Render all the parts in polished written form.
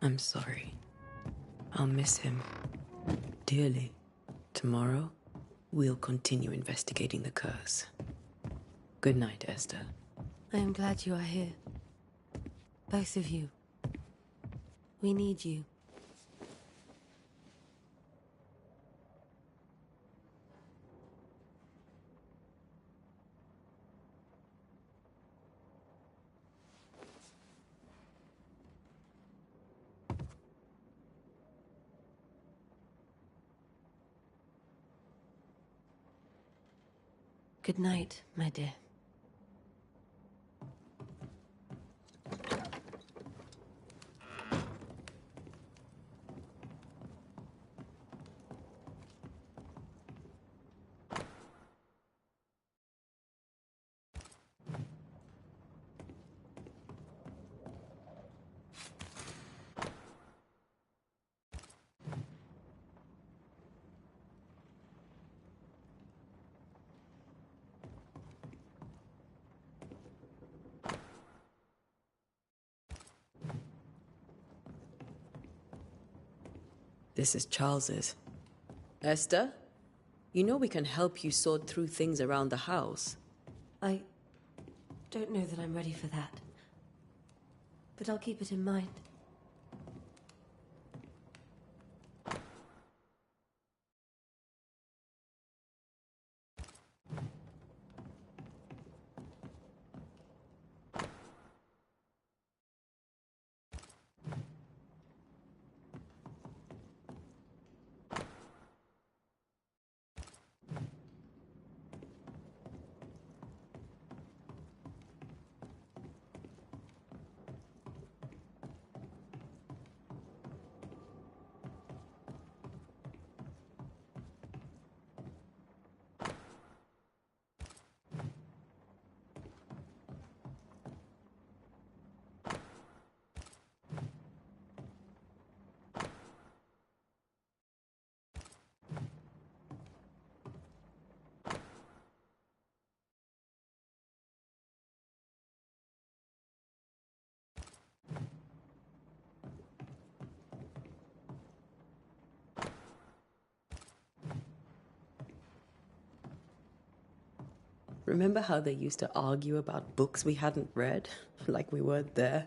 I'm sorry. I'll miss him dearly. Tomorrow, we'll continue investigating the curse. Good night, Esther. I am glad you are here. Both of you. We need you. Good night, my dear. This is Charles's. Esther? You know we can help you sort through things around the house. I don't know that I'm ready for that. But I'll keep it in mind. Remember how they used to argue about books we hadn't read? Like we weren't there?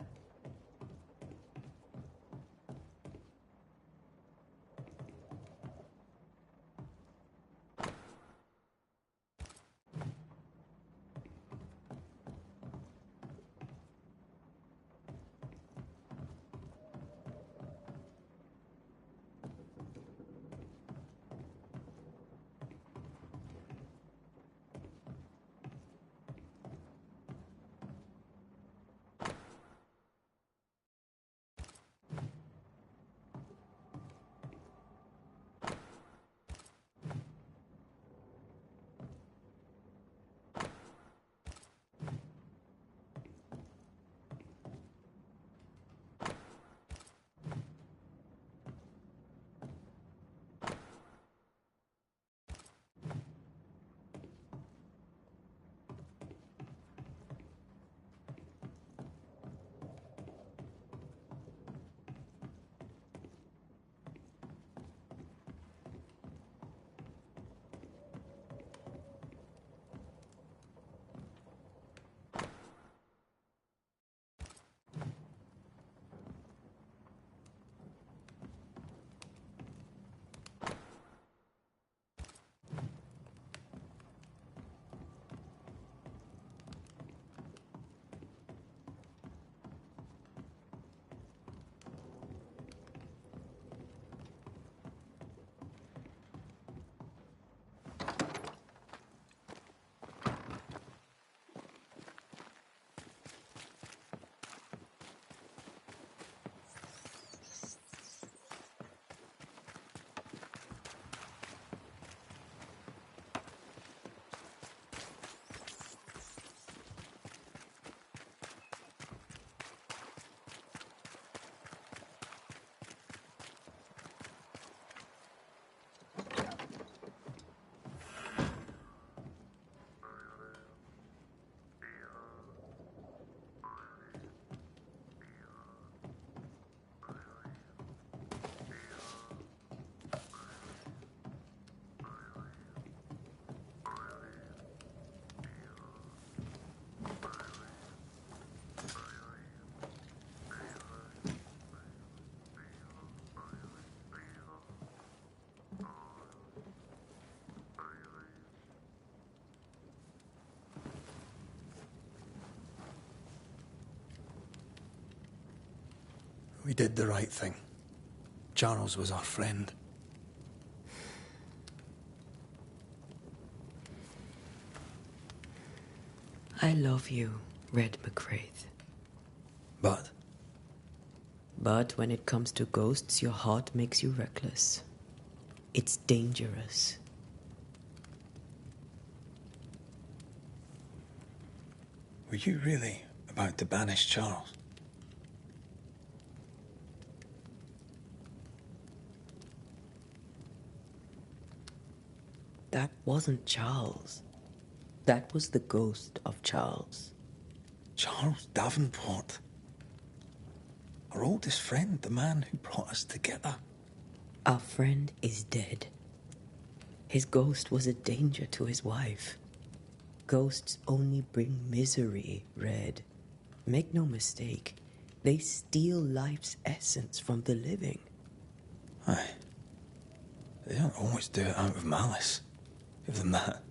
We did the right thing. Charles was our friend. I love you, Red McCraith. But But when it comes to ghosts, your heart makes you reckless. It's dangerous. were you really about to banish Charles? That wasn't Charles. That was the ghost of Charles. Charles Davenport. Our oldest friend, the man who brought us together. Our friend is dead. His ghost was a danger to his wife. Ghosts only bring misery, Red. Make no mistake, they steal life's essence from the living. Aye. They don't always do it out of malice. Give them that.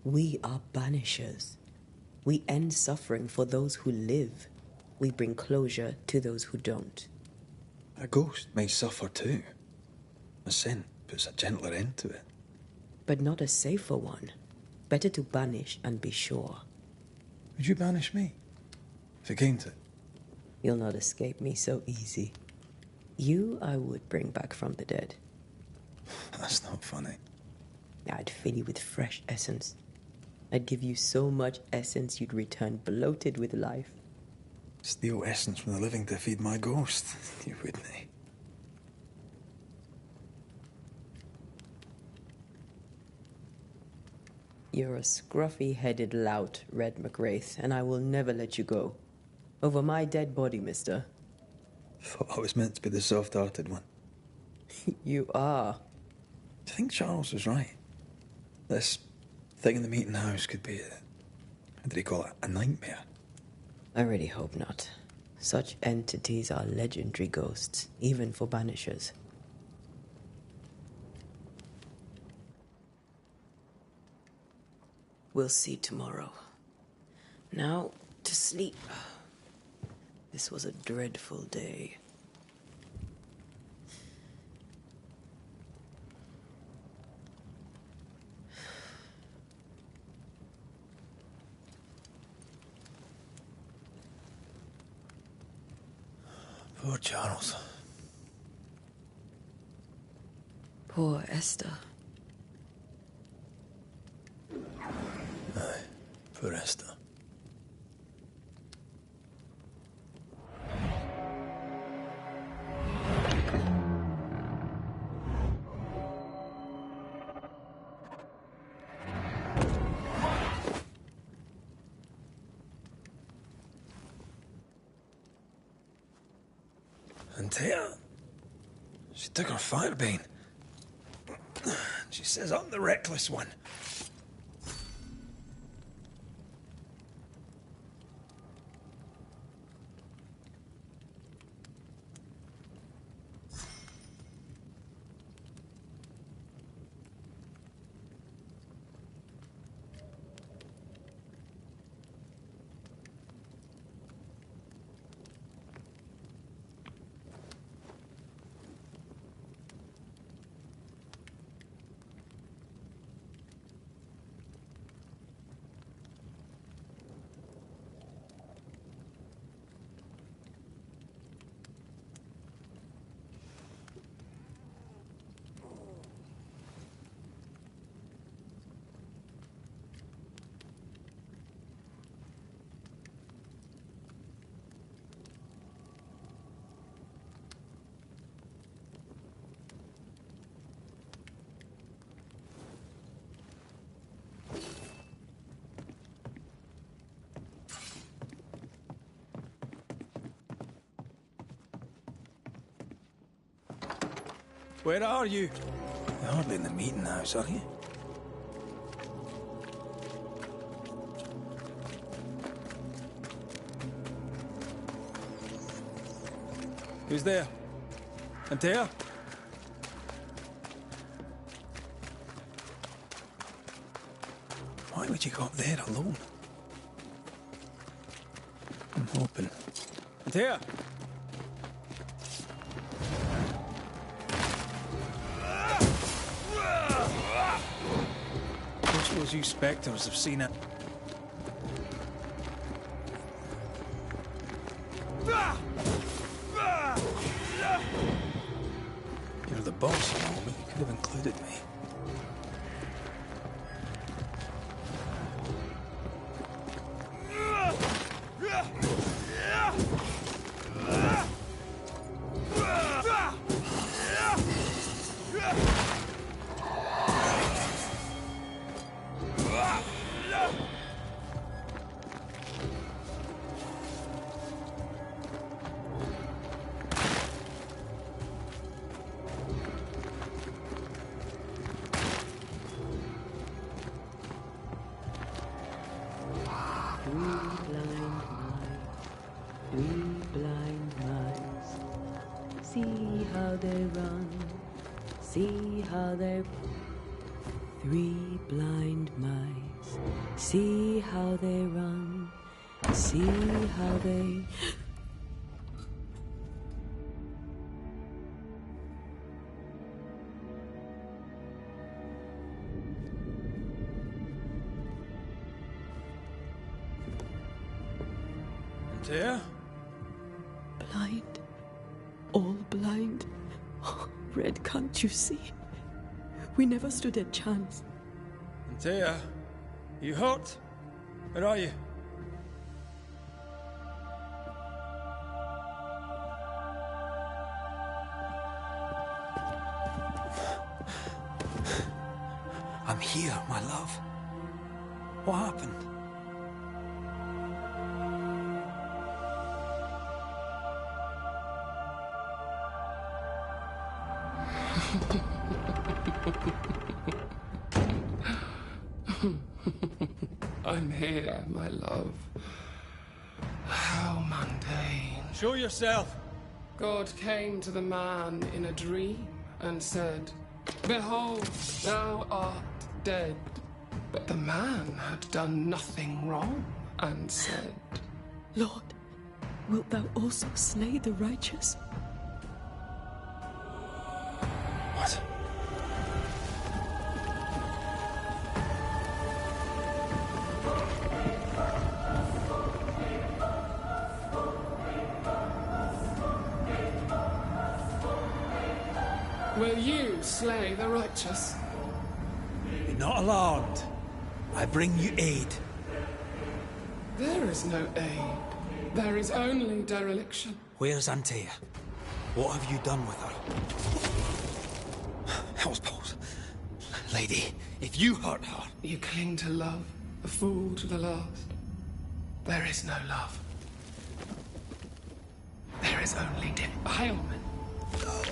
We are banishers. We end suffering for those who live. We bring closure to those who don't. A ghost may suffer too. A sin puts a gentler end to it. But not a safer one. Better to banish and be sure. Would you banish me? If it came to it? You'll not escape me so easy. You I would bring back from the dead. That's not funny. I'd fill you with fresh essence. I'd give you so much essence you'd return bloated with life. Steal essence from the living to feed my ghost. You wouldn't, eh? You're a scruffy-headed lout, Red McWraith, and I will never let you go. Over my dead body, mister. Thought I was meant to be the soft-hearted one. You are. Do you think Charles was right? This thing in the meeting house could be how did he call it? A nightmare? I really hope not. Such entities are legendary ghosts, even for Banishers. We'll see tomorrow. Now, to sleep. This was a dreadful day. Poor Charles. Poor Esther. Aye, poor Esther. And Taya, she took her firebane. She says I'm the reckless one. Where are you? You're hardly in the meeting house, are you? Who's there? Antea? Why would you go up there alone? I'm hoping. Antea? Don't suppose you spectres have seen it? You're the boss, you know, but you could have included me. Blind mice, see how they run, see how they... Three blind mice, see how they run, see how they... Antea? Blind. All blind. Red, can't you see? We never stood a chance. Antea? You hurt? Where are you? I'm here, my love. What happened? I'm here, my love. How mundane. Show yourself. God came to the man in a dream and said, "Behold, thou art dead." But the man had done nothing wrong and said, Lord, wilt thou also slay the righteous? What? "Will you slay the righteous?" Be not alarmed. I bring you aid. There is no aid. There is only dereliction. Where's Antea? What have you done with her? Hell's balls. Lady, if you hurt her... You cling to love, a fool to the last. There is no love. There is only defilement. No.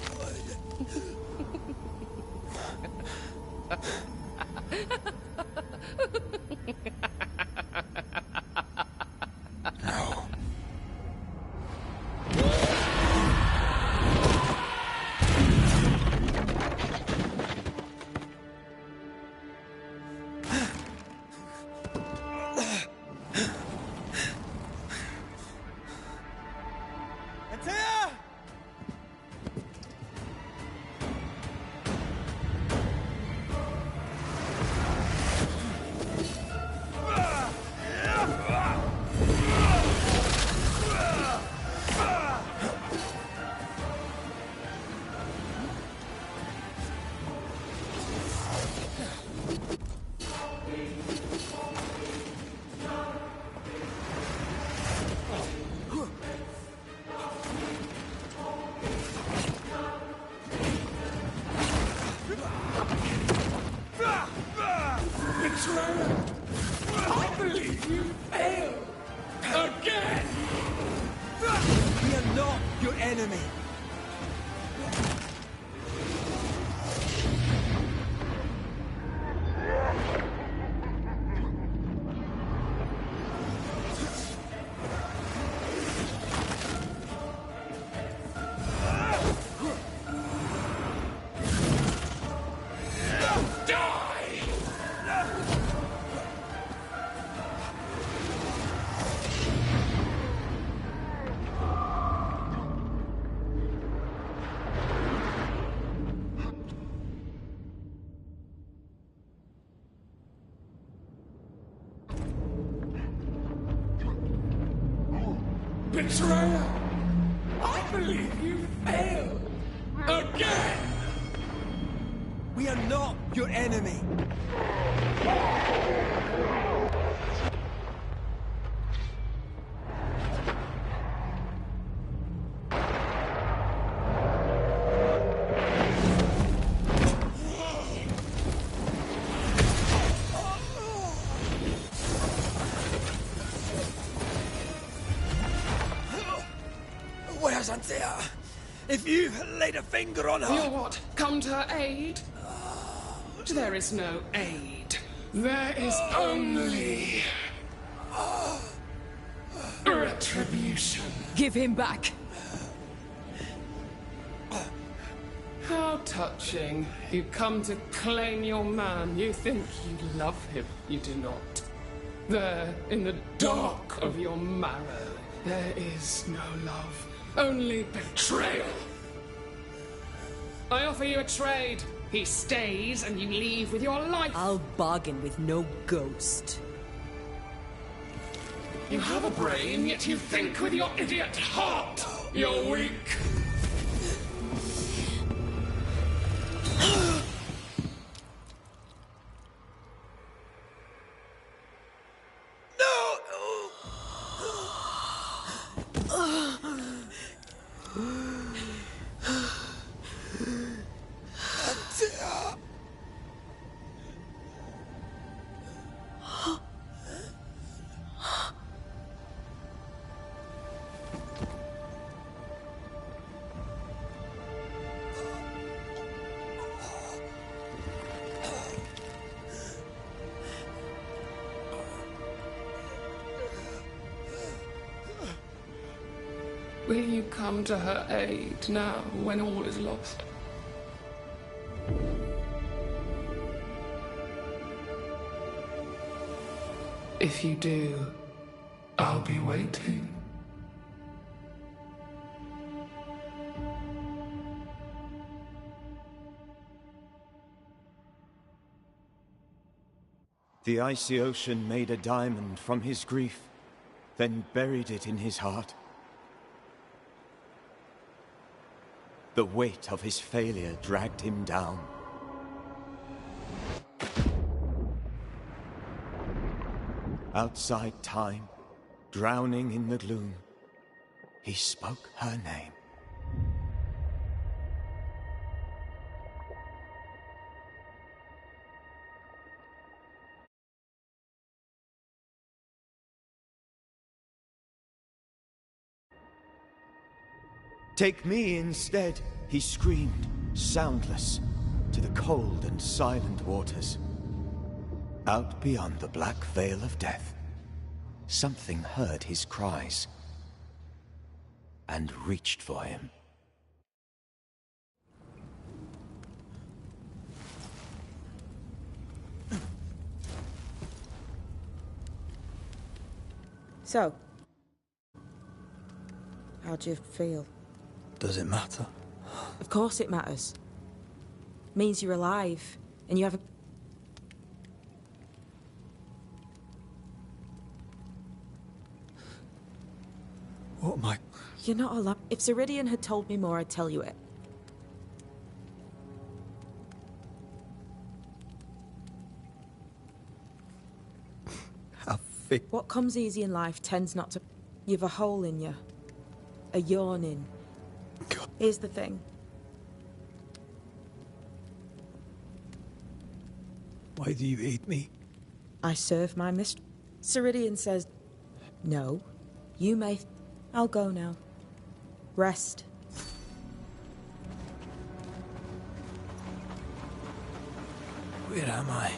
Antea! I believe you failed. Again! We are not your enemy. Betrayer! I believe you failed. Again! We are not your enemy. Where's Antea? If you laid a finger on her... You're what? Come to aid? There is no aid. There is only... retribution. Give him back. How touching. You come to claim your man. You think you love him. You do not. There, in the dark of your marrow, there is no love. Only betrayal. I offer you a trade. He stays and you leave with your life. I'll bargain with no ghost. You have a brain, yet you think with your idiot heart. You're weak. Will you come to her aid now, when all is lost? If you do, I'll be waiting. The icy ocean made a diamond from his grief, then buried it in his heart. The weight of his failure dragged him down. Outside time, drowning in the gloom, he spoke her name. Take me instead, he screamed, soundless, to the cold and silent waters. Out beyond the black veil of death, something heard his cries and reached for him. So, how'd you feel? Does it matter? Of course it matters. Means you're alive, and you haven't... What am I... You're not alive. If Ceridian had told me more, I'd tell you it. What comes easy in life tends not to... You've a hole in you. A yawning. God. Here's the thing. Why do you hate me? I serve my mistress. Ceridian says... No. You may... I'll go now. Rest. Where am I?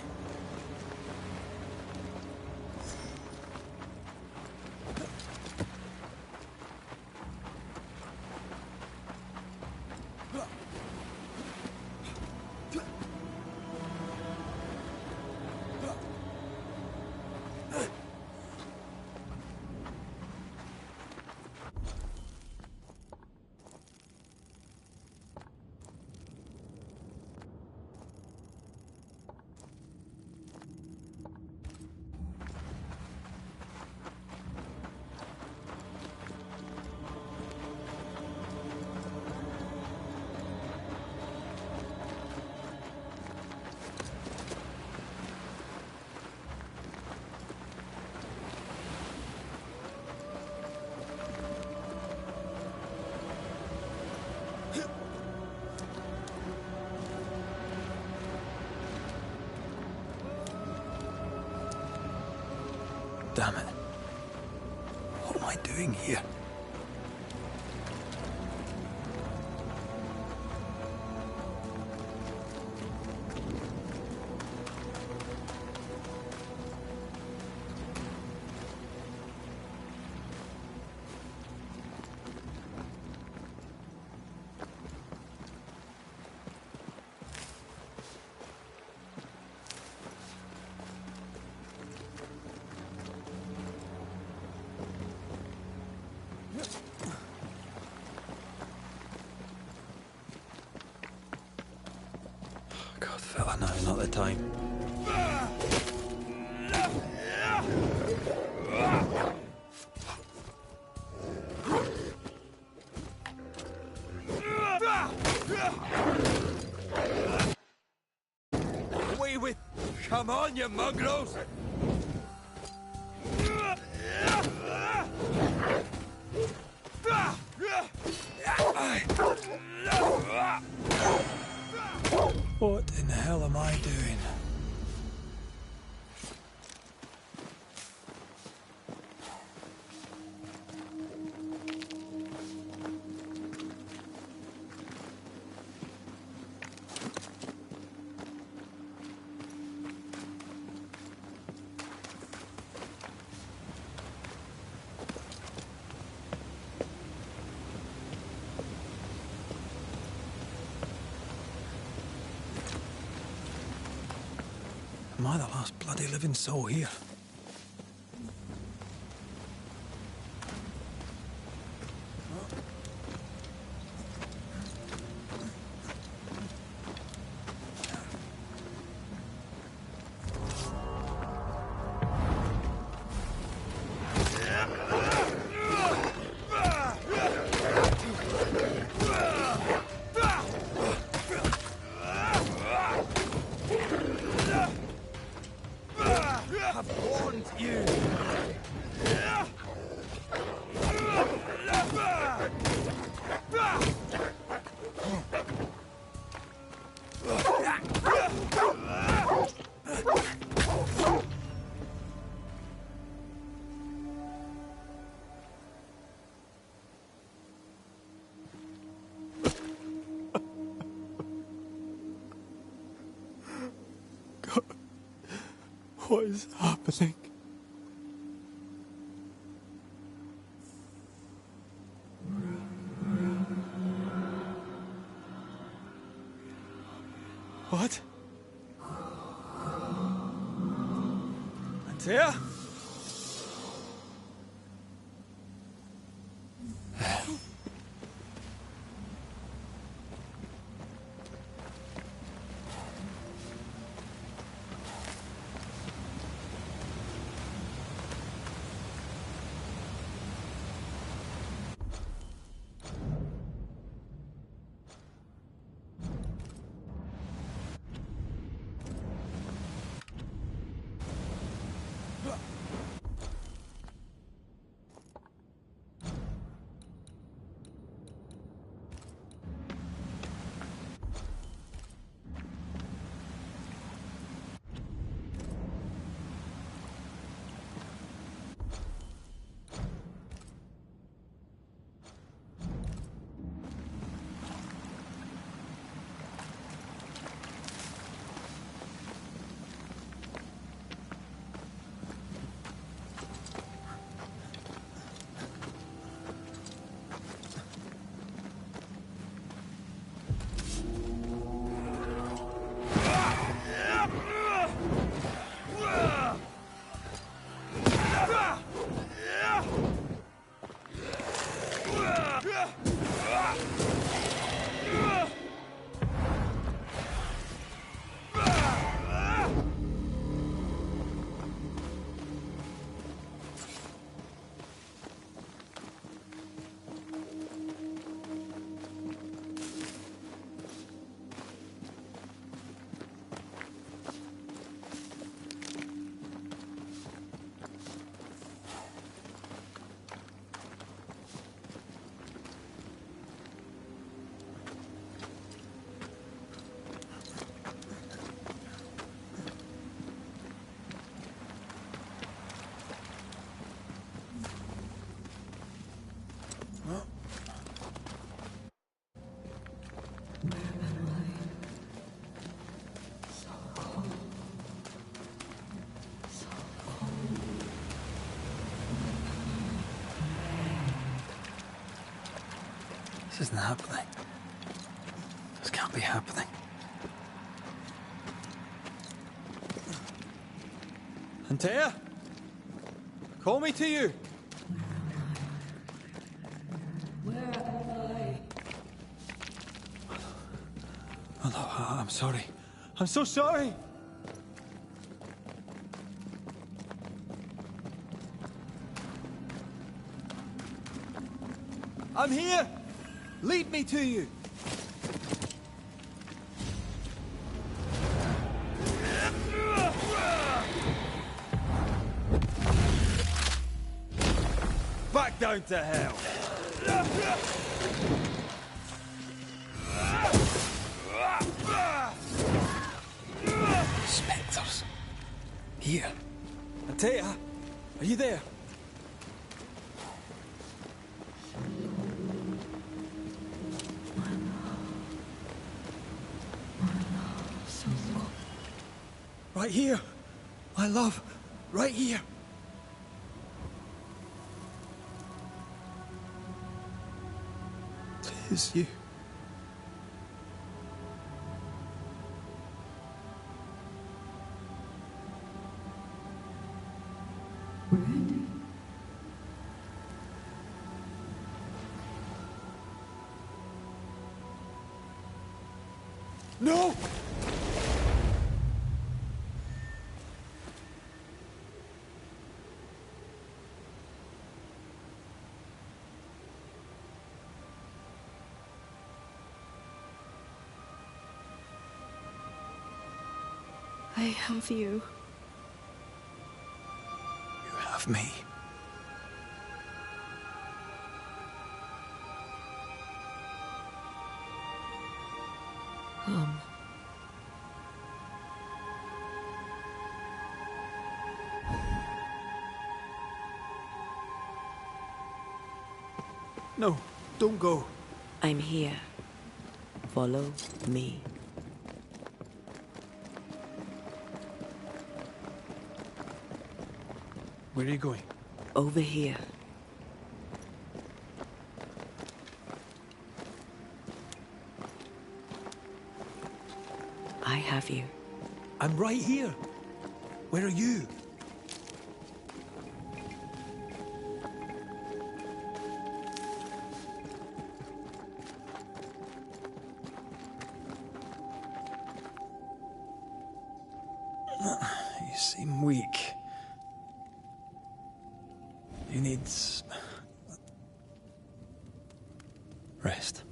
Damn it. What am I doing here? God, fella, now's not the time. Away with... Come on, you mongrels! What in the hell am I doing? Am I the last bloody living soul here? What is happening? What? Antea? This isn't happening. This can't be happening. Antea? Call me to you. Where am I? Oh no, I'm sorry. I'm so sorry. I'm here. Lead me to you. Back down to hell. Spectres. Here. Antea, are you there? Right here. My love. Right here. Tis you. Red? No! I have you. You have me. No, don't go. I'm here. Follow me. Where are you going? Over here. I have you. I'm right here. Where are you? You seem weak. You need rest.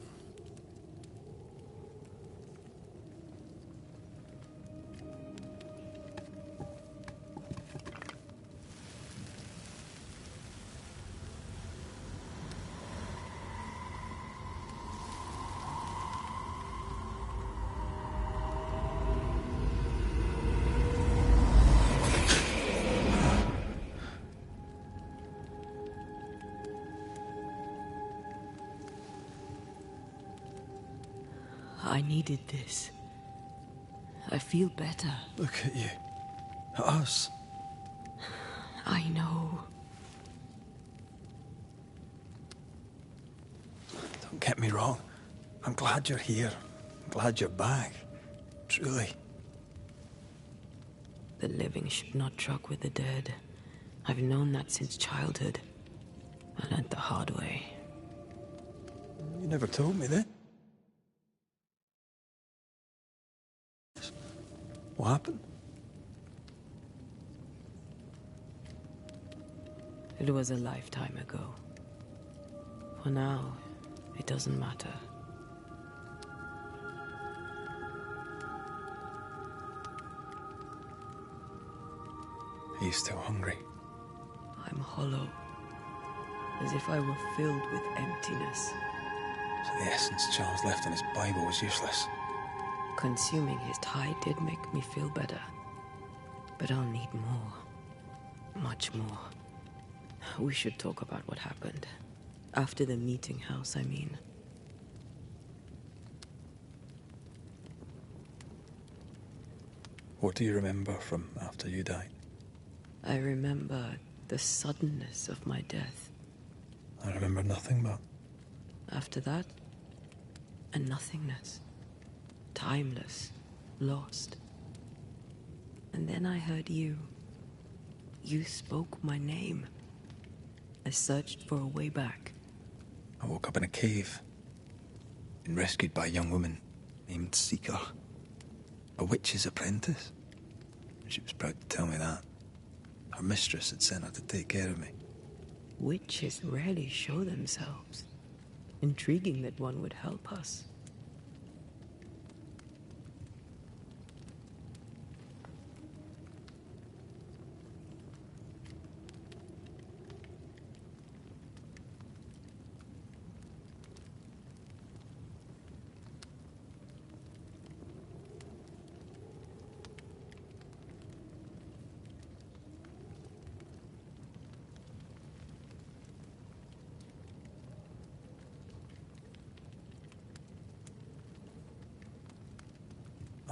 I needed this. I feel better. Look at you. At us. I know. Don't get me wrong. I'm glad you're here. I'm glad you're back. Truly. The living should not truck with the dead. I've known that since childhood. I learned the hard way. You never told me that. What happened? It was a lifetime ago. For now, it doesn't matter. Are you still hungry? I'm hollow, as if I were filled with emptiness. So the essence Charles left in his Bible was useless. Consuming his tide did make me feel better. But I'll need more. Much more. We should talk about what happened. After the meeting house, I mean. What do you remember from after you died? I remember the suddenness of my death. I remember nothing but... After that, a nothingness. Timeless. Lost. And then I heard you. You spoke my name. I searched for a way back. I woke up in a cave. Been rescued by a young woman named Seeker. A witch's apprentice. She was proud to tell me that. Her mistress had sent her to take care of me. Witches rarely show themselves. Intriguing that one would help us.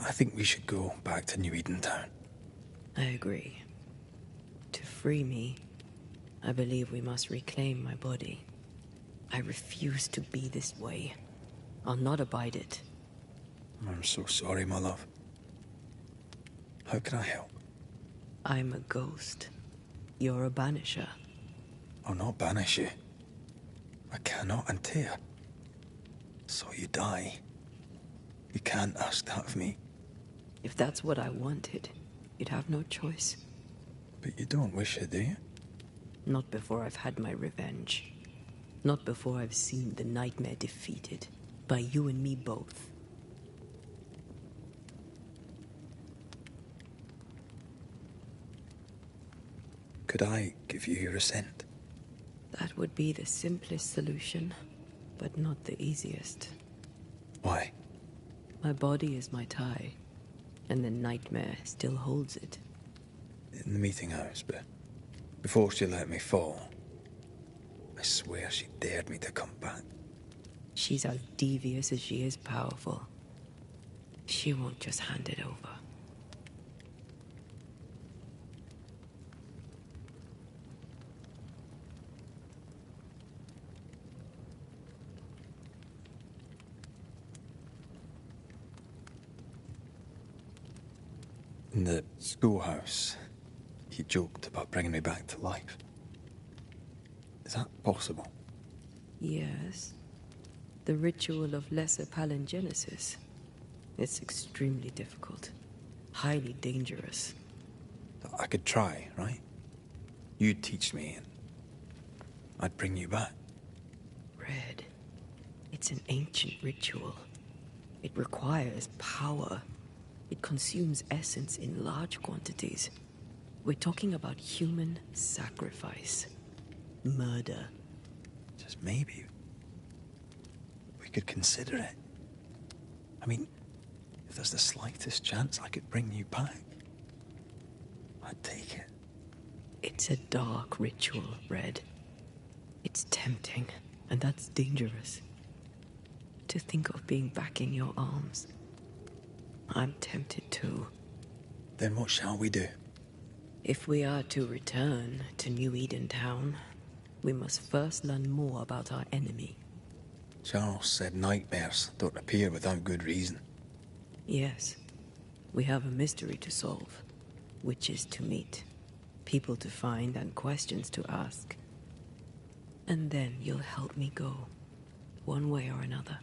I think we should go back to New Eden Town. I agree. To free me, I believe we must reclaim my body. I refuse to be this way. I'll not abide it. I'm so sorry, my love. How can I help? I'm a ghost. You're a banisher. I'll not banish you. I cannot Antea. So you die. You can't ask that of me. If that's what I wanted, you'd have no choice. But you don't wish it, do you? Not before I've had my revenge. Not before I've seen the nightmare defeated. By you and me both. Could I give you your assent? That would be the simplest solution, but not the easiest. Why? My body is my tie, and the nightmare still holds it. In the meeting house, but before she let me fall, I swear she dared me to come back. She's as devious as she is powerful. She won't just hand it over. In the schoolhouse, he joked about bringing me back to life. Is that possible? Yes. The ritual of lesser palingenesis. It's extremely difficult. Highly dangerous. I could try, right? You'd teach me and I'd bring you back. Red. It's an ancient ritual. It requires power. It consumes essence in large quantities. We're talking about human sacrifice. Murder. Just maybe we could consider it. I mean, if there's the slightest chance I could bring you back, I'd take it. It's a dark ritual, Red. It's tempting, and that's dangerous. To think of being back in your arms. I'm tempted too. Then what shall we do? If we are to return to New Eden Town, we must first learn more about our enemy. Charles said nightmares don't appear without good reason. Yes, we have a mystery to solve. Witches to meet, people to find, and questions to ask. And then you'll help me go, one way or another.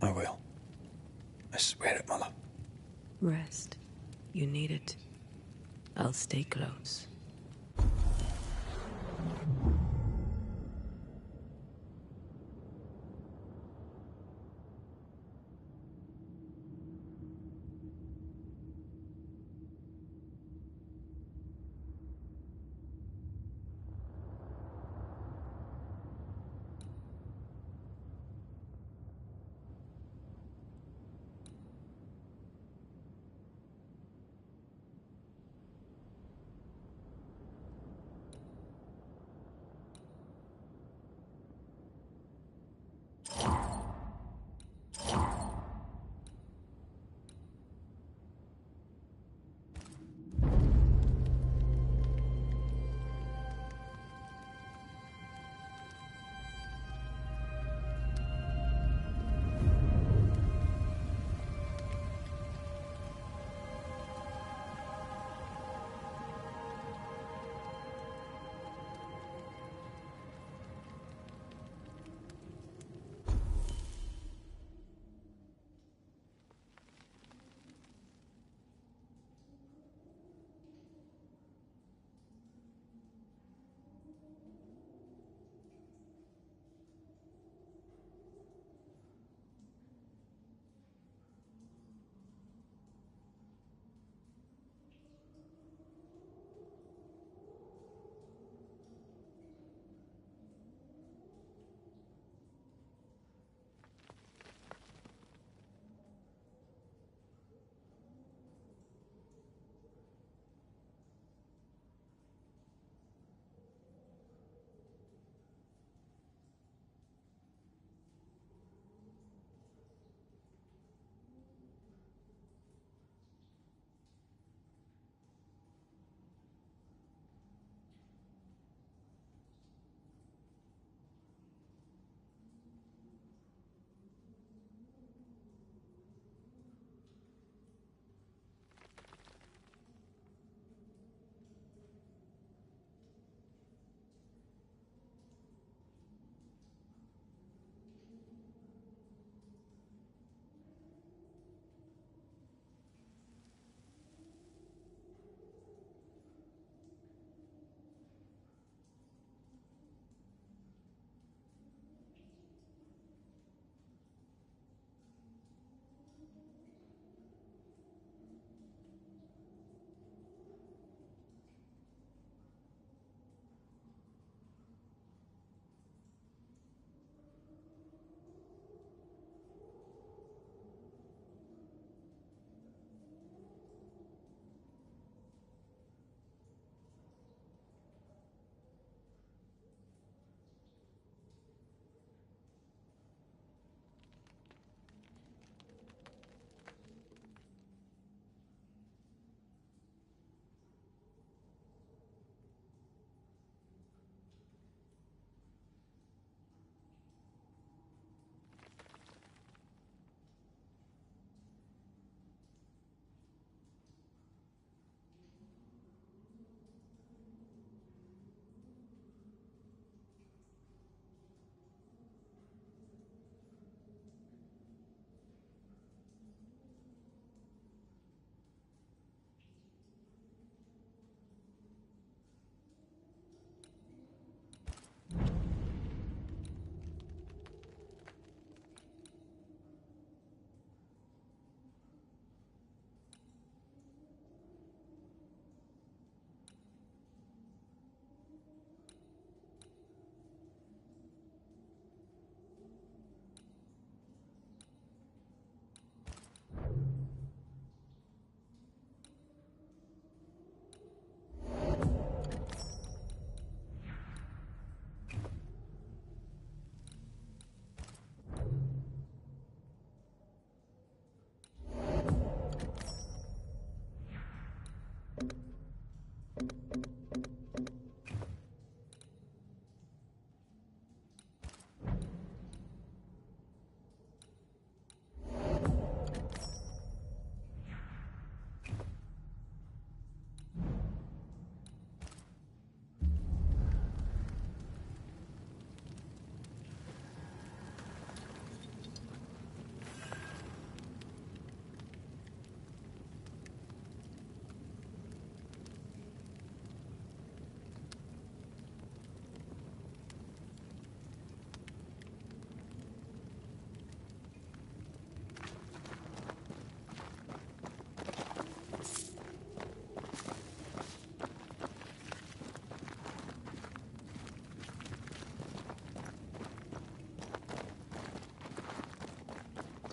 I will. I swear it, Mother. Rest. You need it. I'll stay close.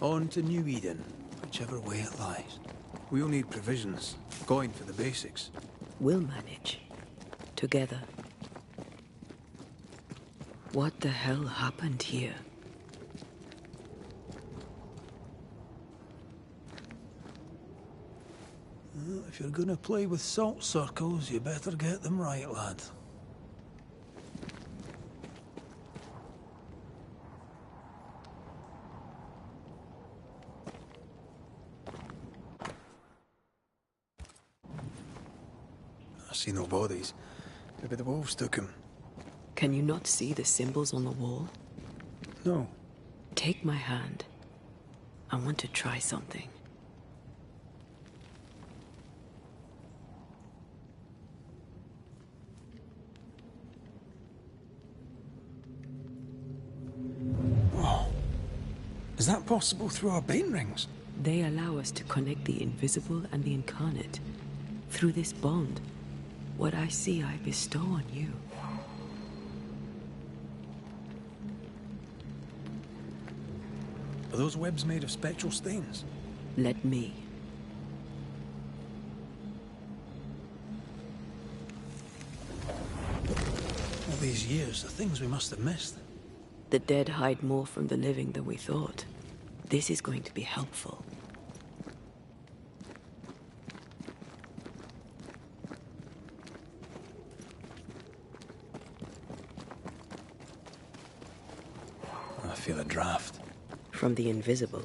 On to New Eden, whichever way it lies. We'll need provisions, going for the basics. We'll manage. Together. What the hell happened here? Well, if you're gonna play with salt circles, you better get them right, lad. I see no bodies. Maybe the wolves took him. Can you not see the symbols on the wall? No. Take my hand. I want to try something. Oh. Is that possible through our bane rings? They allow us to connect the invisible and the incarnate. Through this bond, what I see I bestow on you. Are those webs made of spectral stains? Let me. All these years, the things we must have missed. The dead hide more from the living than we thought. This is going to be helpful. I feel a draft. From the invisible.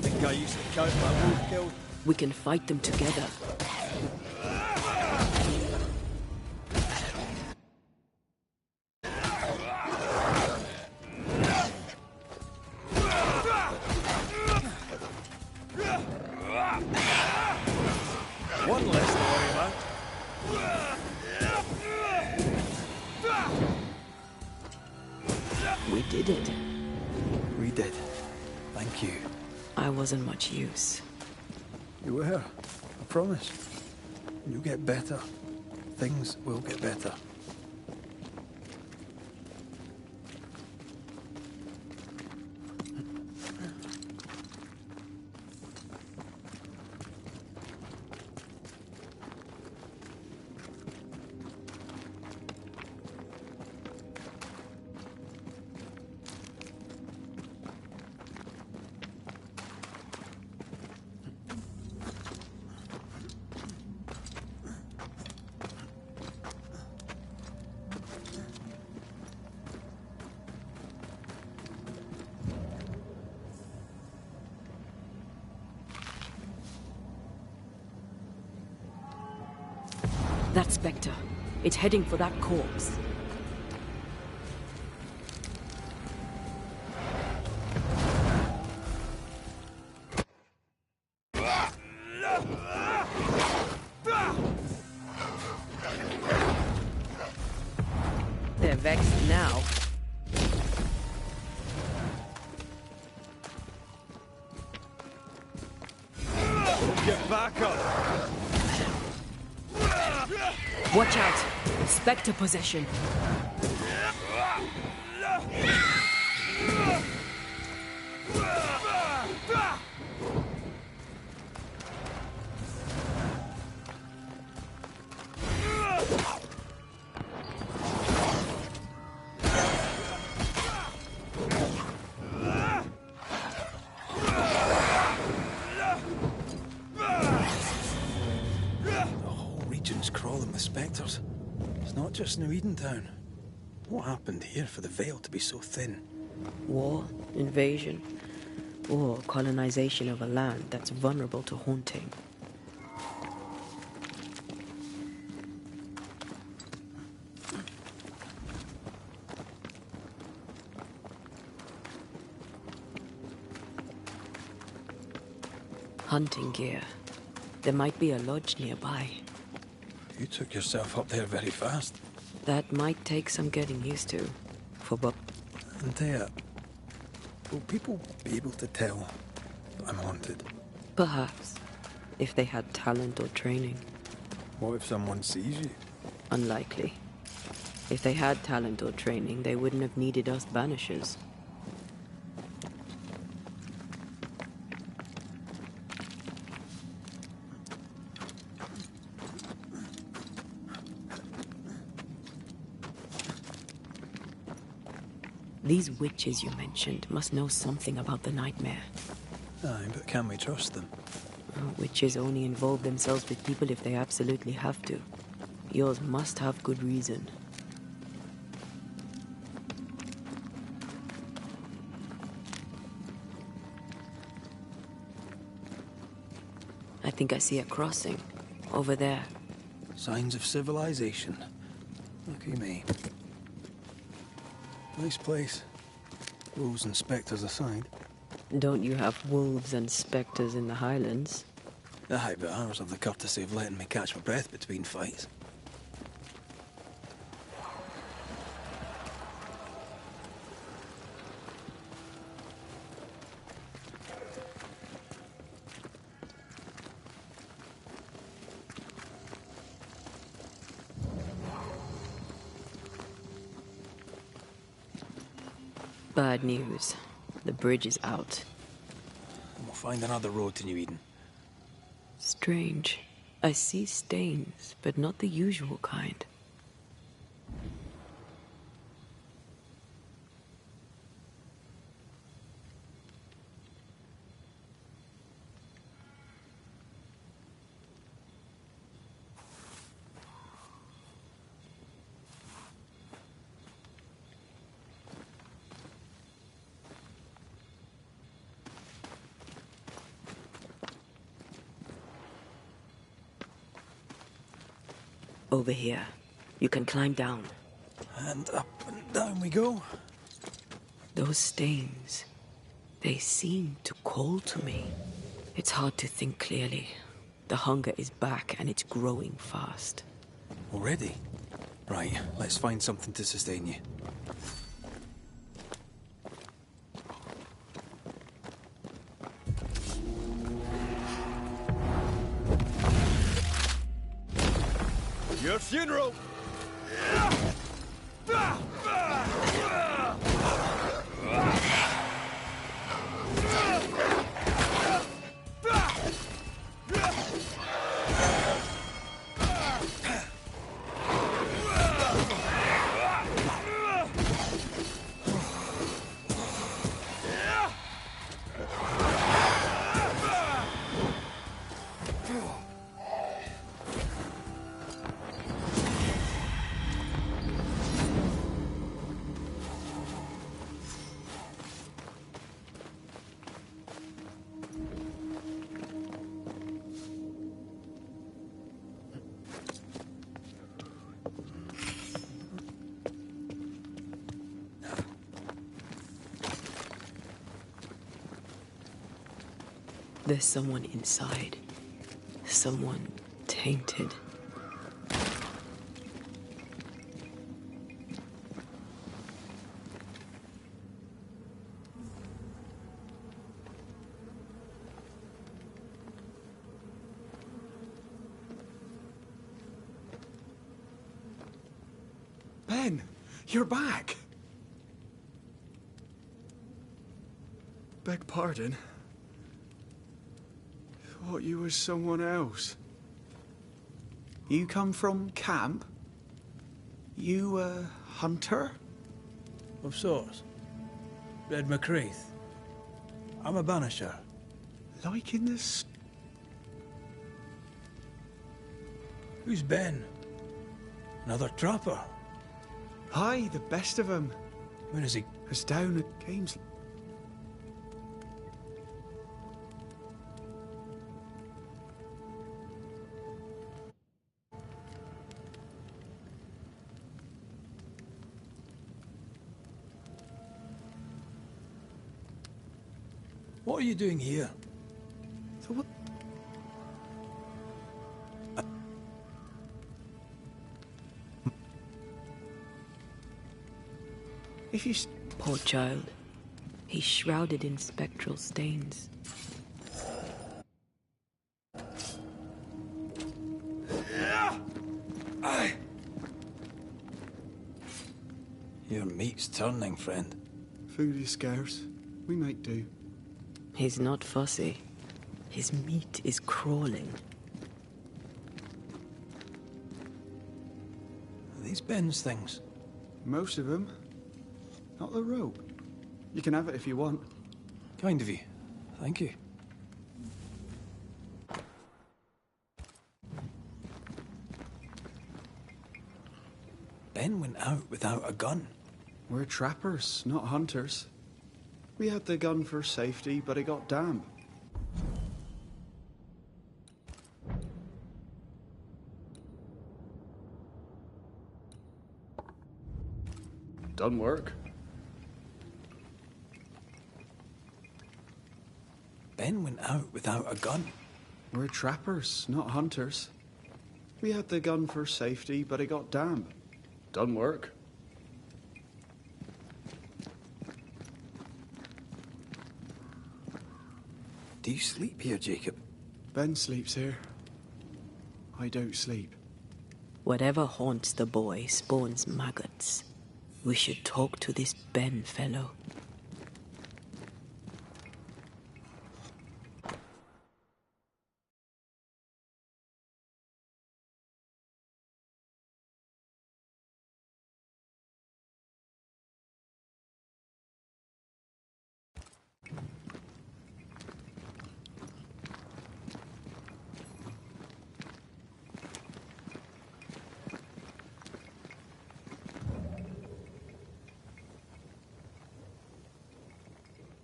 Think I used to count my wolf kill. We can fight them together. One less to worry about. We did it. We did. Thank you. I wasn't much use. You were. I promise. You'll get better. Things will get better. That Spectre. It's heading for that corpse. They're vexed now. Get back up! Watch out! Spectre possession. Crawling with spectres. It's not just New Eden Town. What happened here for the veil to be so thin? War, invasion, or colonization of a land that's vulnerable to haunting. Hunting gear. There might be a lodge nearby. You took yourself up there very fast. That might take some getting used to. And will people be able to tell that I'm haunted? Perhaps, if they had talent or training. What if someone sees you? Unlikely. If they had talent or training, they wouldn't have needed us Banishers. These witches you mentioned must know something about the nightmare. Aye, but can we trust them? Witches only involve themselves with people if they absolutely have to. Yours must have good reason. I think I see a crossing. Over there. Signs of civilization. Lucky me. Nice place. Wolves and spectres aside. Don't you have wolves and spectres in the Highlands? Aye, but ours have the courtesy of letting me catch my breath between fights. Bad news. The bridge is out. We'll find another road to New Eden. Strange. I see stains, but not the usual kind. Over here. You can climb down. And up and down we go. Those stains, they seem to call to me. It's hard to think clearly. The hunger is back and it's growing fast. Already? Right, let's find something to sustain you. Your funeral! There's someone inside. Someone tainted. Ben, you're back. Beg pardon. Thought you was someone else. You come from camp? You a hunter? Of sorts. Red McCraith. I'm a banisher. Like in this? Who's Ben? Another trapper? Aye, the best of 'em. Where is he? Is down at Games. What are you doing here? So what? Poor child. He's shrouded in spectral stains. Your meat's turning, friend. Food is scarce. We make do. He's not fussy. His meat is crawling. Are these Ben's things? Most of them. Not the rope. You can have it if you want. Kind of you. Thank you. Ben went out without a gun. We're trappers, not hunters. We had the gun for safety, but it got damp. Done work. Ben went out without a gun. We're trappers, not hunters. We had the gun for safety, but it got damp. Done work. Do you sleep here, Jacob? Ben sleeps here. I don't sleep. Whatever haunts the boy spawns maggots. We should talk to this Ben fellow.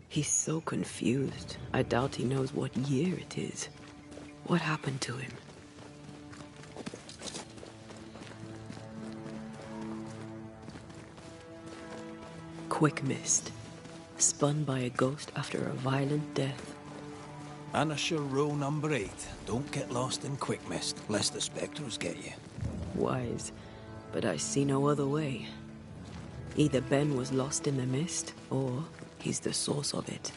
He's so confused. I doubt he knows what year it is. What happened to him? Quick mist. Spun by a ghost after a violent death. Banisher row number 8. Don't get lost in quick mist, lest the spectres get you. Wise, but I see no other way. Either Ben was lost in the mist, or he's the source of it.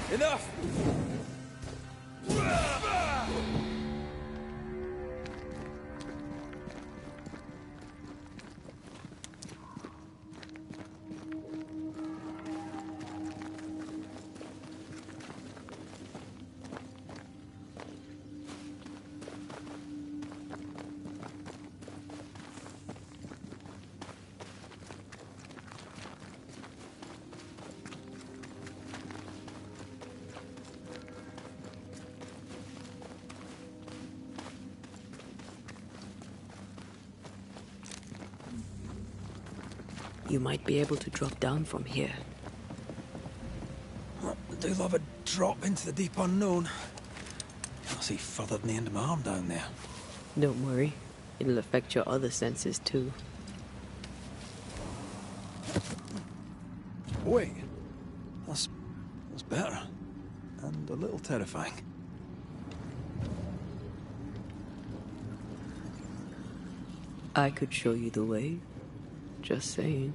Enough! You might be able to drop down from here. I do love a drop into the deep unknown. I'll see further than the end of my arm down there. Don't worry. It'll affect your other senses too. Wait. That's better. And a little terrifying. I could show you the way. Just saying.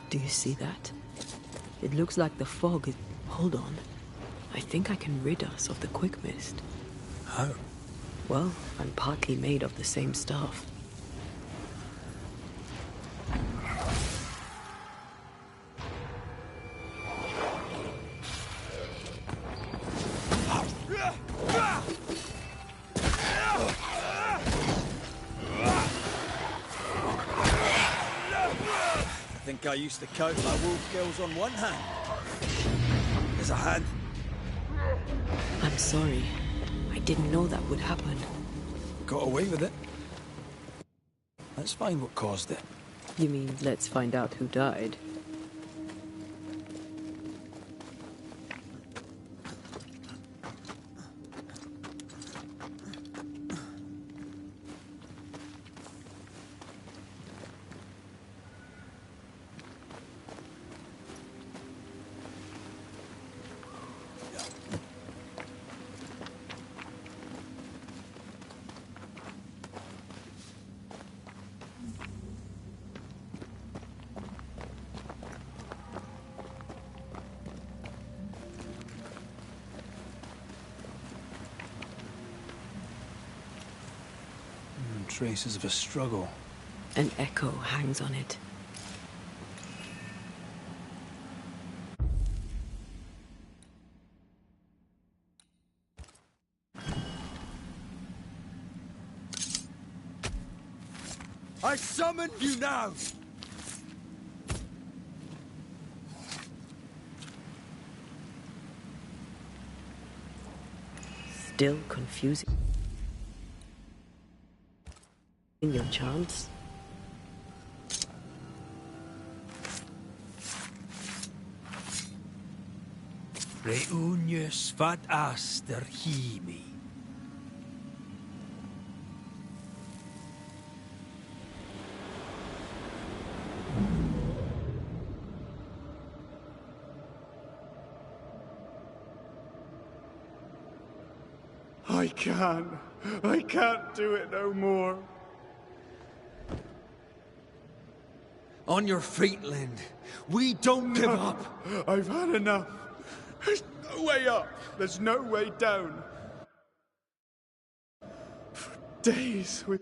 Do you see that? It looks like the fog is... Hold on. I think I can rid us of the quick mist. How? Well, I'm partly made of the same stuff. I think I used to count my wolf kills on one hand. There's a hand. I'm sorry. I didn't know that would happen. Got away with it. Let's find what caused it. You mean, let's find out who died? Traces of a struggle. An echo hangs on it. I summon you now! Still confusing. Your chance? Reunius vat aster himi. I can't do it no more. On your feet, Lind. We don't give up. I've had enough. There's no way up. There's no way down. For days with